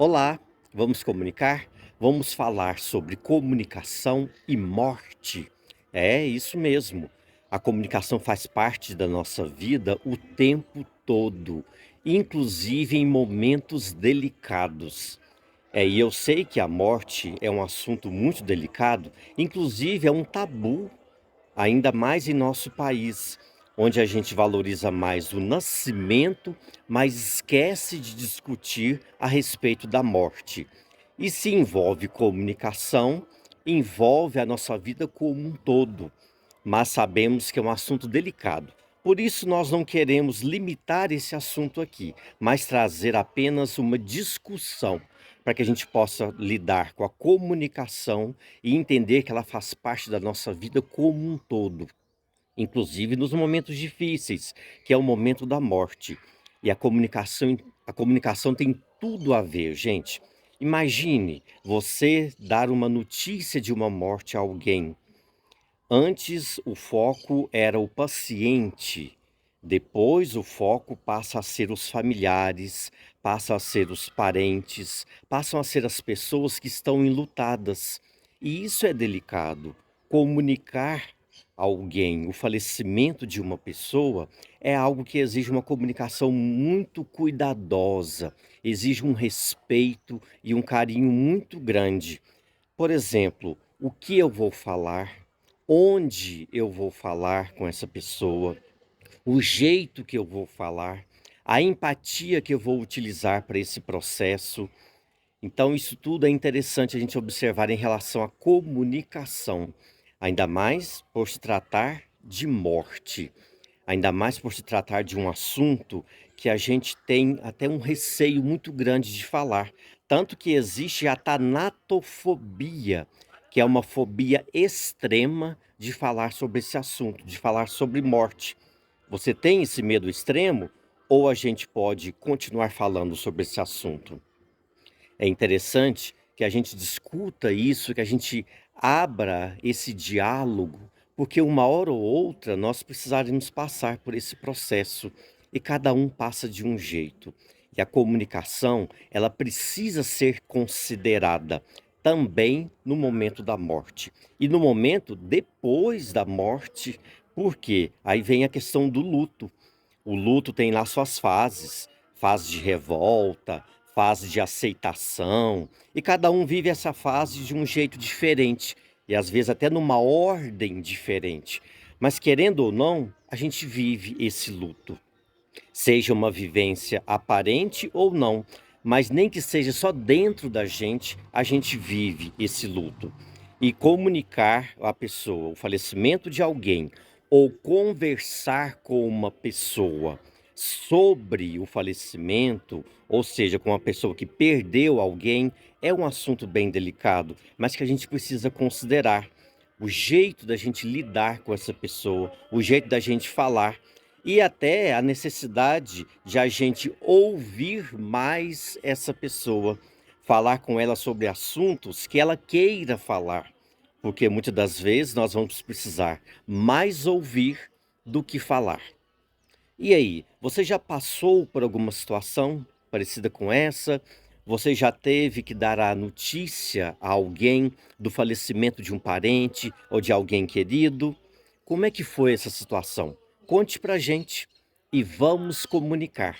Olá, vamos comunicar? Vamos falar sobre comunicação e morte. É isso mesmo. A comunicação faz parte da nossa vida o tempo todo, inclusive em momentos delicados. E eu sei que a morte é um assunto muito delicado, inclusive é um tabu, ainda mais em nosso país, onde a gente valoriza mais o nascimento, mas esquece de discutir a respeito da morte. E se envolve comunicação, envolve a nossa vida como um todo, mas sabemos que é um assunto delicado. Por isso, nós não queremos limitar esse assunto aqui, mas trazer apenas uma discussão para que a gente possa lidar com a comunicação e entender que ela faz parte da nossa vida como um todo, inclusive nos momentos difíceis, que é o momento da morte. E a comunicação tem tudo a ver, gente. Imagine você dar uma notícia de uma morte a alguém. Antes o foco era o paciente, depois o foco passa a ser os familiares, passa a ser os parentes, passam a ser as pessoas que estão enlutadas. E isso é delicado. Comunicar a alguém o falecimento de uma pessoa é algo que exige uma comunicação muito cuidadosa, exige um respeito e um carinho muito grande. Por exemplo, o que eu vou falar, onde eu vou falar com essa pessoa, o jeito que eu vou falar, a empatia que eu vou utilizar para esse processo. Então, isso tudo é interessante a gente observar em relação à comunicação, ainda mais por se tratar de morte. Ainda mais por se tratar de um assunto que a gente tem até um receio muito grande de falar. Tanto que existe a tanatofobia, que é uma fobia extrema de falar sobre esse assunto, de falar sobre morte. Você tem esse medo extremo? Ou a gente pode continuar falando sobre esse assunto? É interessante que a gente discuta isso, que a gente abra esse diálogo, porque uma hora ou outra nós precisaremos passar por esse processo e cada um passa de um jeito. E a comunicação, ela precisa ser considerada também no momento da morte e no momento depois da morte, porque aí vem a questão do luto. O luto tem lá suas fases, fase de revolta, fase de aceitação, e cada um vive essa fase de um jeito diferente, e às vezes até numa ordem diferente. Mas querendo ou não, a gente vive esse luto, seja uma vivência aparente ou não, mas nem que seja só dentro da gente, a gente vive esse luto. E comunicar à pessoa o falecimento de alguém ou conversar com uma pessoa sobre o falecimento, ou seja, com uma pessoa que perdeu alguém, é um assunto bem delicado, mas que a gente precisa considerar o jeito da gente lidar com essa pessoa, o jeito da gente falar e até a necessidade de a gente ouvir mais essa pessoa, falar com ela sobre assuntos que ela queira falar, porque muitas das vezes nós vamos precisar mais ouvir do que falar. E aí, você já passou por alguma situação parecida com essa? Você já teve que dar a notícia a alguém do falecimento de um parente ou de alguém querido? Como é que foi essa situação? Conte pra gente e vamos comunicar.